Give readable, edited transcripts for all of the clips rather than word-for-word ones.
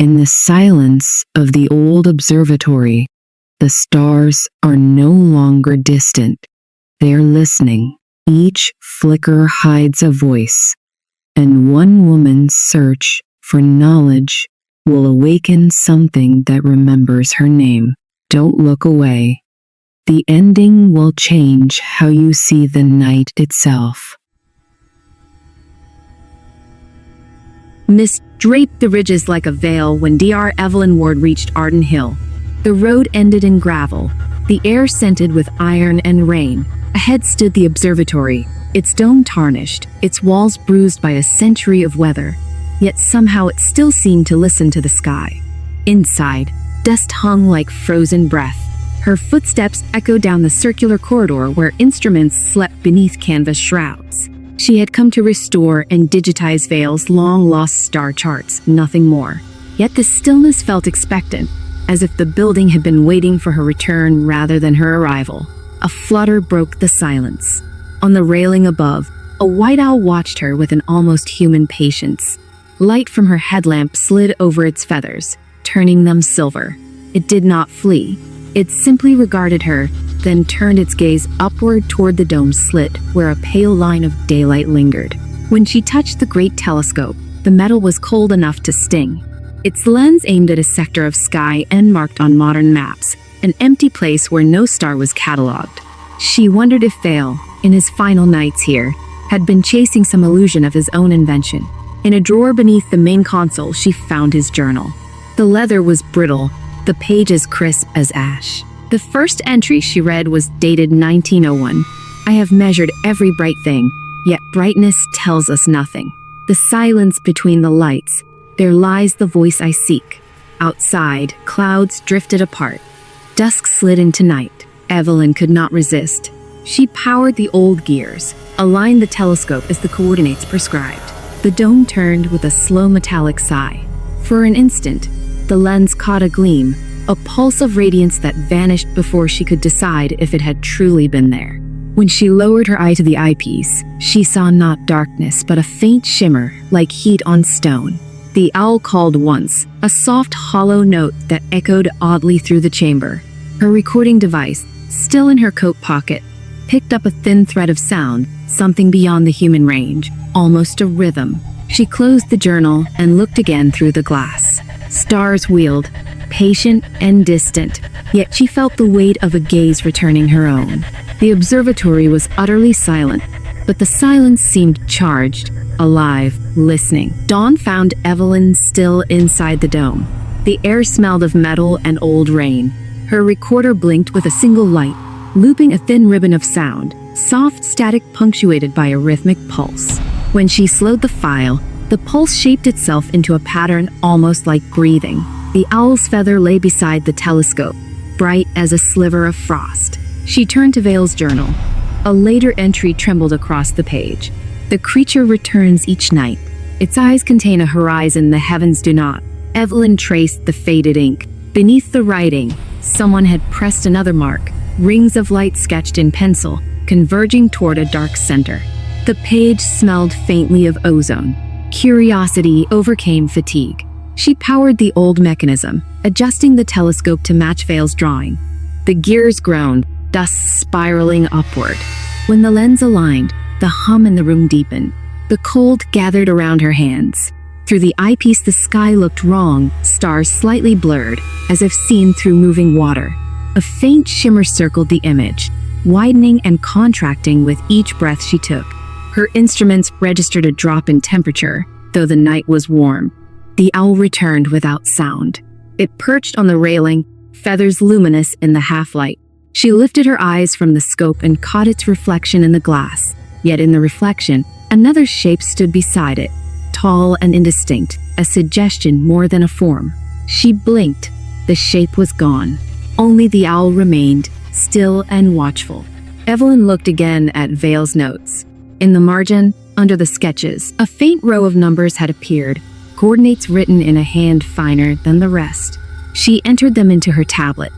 In the silence of the old observatory, the stars are no longer distant. They are listening. Each flicker hides a voice, and one woman's search for knowledge will awaken something that remembers her name. Don't look away. The ending will change how you see the night itself. Mist draped the ridges like a veil when Dr. Evelyn Ward reached Arden Hill. The road ended in gravel, the air scented with iron and rain. Ahead stood the observatory, its dome tarnished, its walls bruised by a century of weather. Yet somehow it still seemed to listen to the sky. Inside, dust hung like frozen breath. Her footsteps echoed down the circular corridor where instruments slept beneath canvas shrouds. She had come to restore and digitize Vale's long-lost star charts, nothing more. Yet the stillness felt expectant, as if the building had been waiting for her return rather than her arrival. A flutter broke the silence. On the railing above, a white owl watched her with an almost human patience. Light from her headlamp slid over its feathers, turning them silver. It did not flee. It simply regarded her, then turned its gaze upward toward the dome's slit, where a pale line of daylight lingered. When she touched the great telescope, the metal was cold enough to sting. Its lens aimed at a sector of sky unmarked on modern maps, an empty place where no star was catalogued. She wondered if Vale, in his final nights here, had been chasing some illusion of his own invention. In a drawer beneath the main console, she found his journal. The leather was brittle, the pages crisp as ash. The first entry she read was dated 1901. I have measured every bright thing, yet brightness tells us nothing. The silence between the lights, there lies the voice I seek. Outside, clouds drifted apart. Dusk slid into night. Evelyn could not resist. She powered the old gears, aligned the telescope as the coordinates prescribed. The dome turned with a slow metallic sigh. For an instant, the lens caught a gleam, a pulse of radiance that vanished before she could decide if it had truly been there. When she lowered her eye to the eyepiece, she saw not darkness but a faint shimmer, like heat on stone. The owl called once, a soft, hollow note that echoed oddly through the chamber. Her recording device, still in her coat pocket, picked up a thin thread of sound, something beyond the human range, almost a rhythm. She closed the journal and looked again through the glass. Stars wheeled, patient and distant, yet she felt the weight of a gaze returning her own. The observatory was utterly silent, but the silence seemed charged, alive, listening. Dawn found Evelyn still inside the dome. The air smelled of metal and old rain. Her recorder blinked with a single light, looping a thin ribbon of sound, soft static punctuated by a rhythmic pulse. When she slowed the file, the pulse shaped itself into a pattern almost like breathing. The owl's feather lay beside the telescope, bright as a sliver of frost. She turned to Vale's journal. A later entry trembled across the page. The creature returns each night. Its eyes contain a horizon the heavens do not. Evelyn traced the faded ink. Beneath the writing, someone had pressed another mark, rings of light sketched in pencil, converging toward a dark center. The page smelled faintly of ozone. Curiosity overcame fatigue. She powered the old mechanism, adjusting the telescope to match Vale's drawing. The gears groaned, dust spiraling upward. When the lens aligned, the hum in the room deepened. The cold gathered around her hands. Through the eyepiece, the sky looked wrong, stars slightly blurred, as if seen through moving water. A faint shimmer circled the image, widening and contracting with each breath she took. Her instruments registered a drop in temperature, though the night was warm. The owl returned without sound. It perched on the railing, feathers luminous in the half-light. She lifted her eyes from the scope and caught its reflection in the glass. Yet in the reflection, another shape stood beside it, tall and indistinct, a suggestion more than a form. She blinked. The shape was gone. Only the owl remained, still and watchful. Evelyn looked again at Vale's notes. In the margin, under the sketches, a faint row of numbers had appeared, coordinates written in a hand finer than the rest. She entered them into her tablet.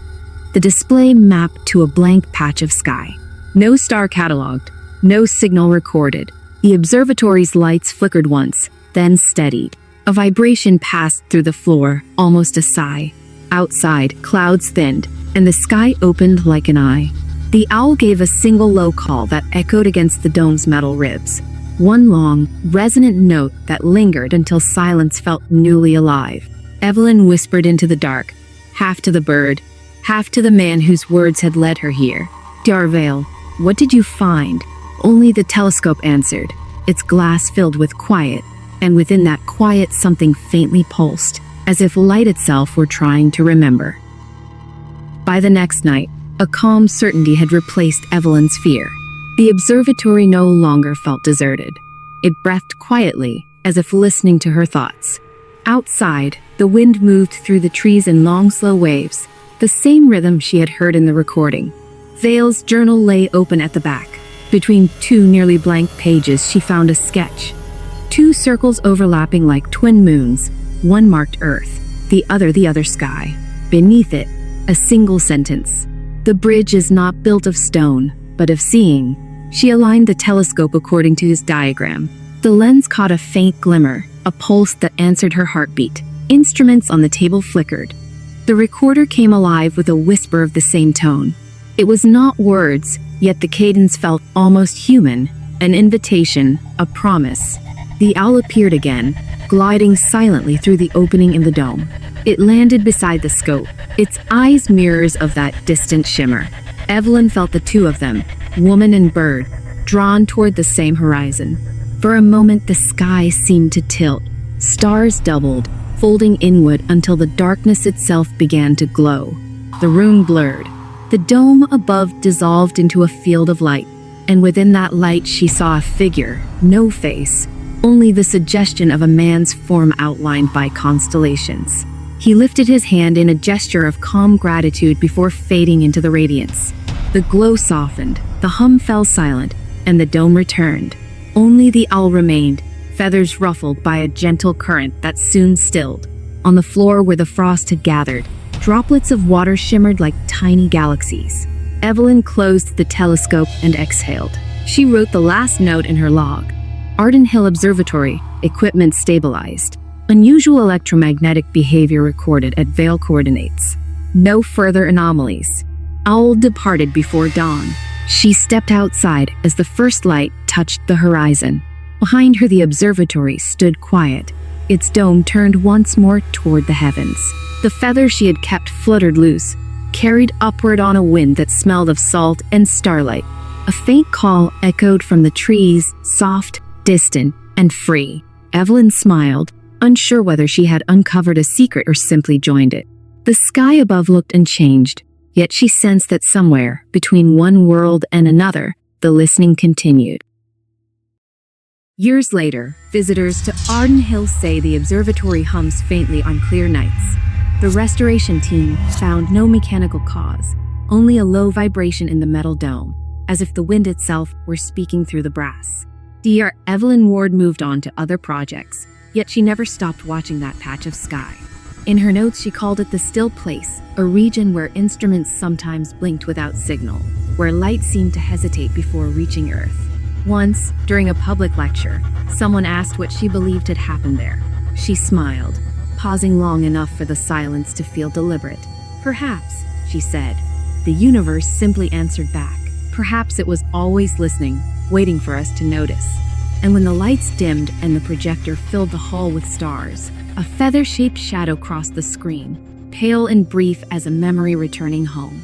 The display mapped to a blank patch of sky. No star catalogued, no signal recorded. The observatory's lights flickered once, then steadied. A vibration passed through the floor, almost a sigh. Outside, clouds thinned, and the sky opened like an eye. The owl gave a single low call that echoed against the dome's metal ribs. One long, resonant note that lingered until silence felt newly alive. Evelyn whispered into the dark, half to the bird, half to the man whose words had led her here. Dr. Vale, what did you find? Only the telescope answered, its glass filled with quiet, and within that quiet something faintly pulsed, as if light itself were trying to remember. By the next night, a calm certainty had replaced Evelyn's fear. The observatory no longer felt deserted. It breathed quietly, as if listening to her thoughts. Outside, the wind moved through the trees in long, slow waves, the same rhythm she had heard in the recording. Vale's journal lay open at the back. Between two nearly blank pages, she found a sketch. Two circles overlapping like twin moons, one marked Earth, the other sky. Beneath it, a single sentence. The bridge is not built of stone, but of seeing. She aligned the telescope according to his diagram. The lens caught a faint glimmer, a pulse that answered her heartbeat. Instruments on the table flickered. The recorder came alive with a whisper of the same tone. It was not words, yet the cadence felt almost human, an invitation, a promise. The owl appeared again, gliding silently through the opening in the dome. It landed beside the scope, its eyes mirrors of that distant shimmer. Evelyn felt the two of them, woman and bird, drawn toward the same horizon. For a moment the sky seemed to tilt. Stars doubled, folding inward until the darkness itself began to glow. The room blurred. The dome above dissolved into a field of light, and within that light she saw a figure, no face, only the suggestion of a man's form outlined by constellations. He lifted his hand in a gesture of calm gratitude before fading into the radiance. The glow softened, the hum fell silent, and the dome returned. Only the owl remained, feathers ruffled by a gentle current that soon stilled. On the floor where the frost had gathered, droplets of water shimmered like tiny galaxies. Evelyn closed the telescope and exhaled. She wrote the last note in her log. Arden Hill Observatory, equipment stabilized. Unusual electromagnetic behavior recorded at Vale coordinates. No further anomalies. Owl departed before dawn. She stepped outside as the first light touched the horizon. Behind her, the observatory stood quiet, its dome turned once more toward the heavens. The feathers she had kept fluttered loose, carried upward on a wind that smelled of salt and starlight. A faint call echoed from the trees, soft, distant, and free. Evelyn smiled, unsure whether she had uncovered a secret or simply joined it. The sky above looked unchanged, yet she sensed that somewhere, between one world and another, the listening continued. Years later, visitors to Arden Hill say the observatory hums faintly on clear nights. The restoration team found no mechanical cause, only a low vibration in the metal dome, as if the wind itself were speaking through the brass. Dr. Evelyn Ward moved on to other projects, yet she never stopped watching that patch of sky. In her notes, she called it the still place, a region where instruments sometimes blinked without signal, where light seemed to hesitate before reaching Earth. Once, during a public lecture, someone asked what she believed had happened there. She smiled, pausing long enough for the silence to feel deliberate. Perhaps, she said, the universe simply answered back. Perhaps it was always listening, waiting for us to notice. And when the lights dimmed and the projector filled the hall with stars, a feather-shaped shadow crossed the screen, pale and brief as a memory returning home.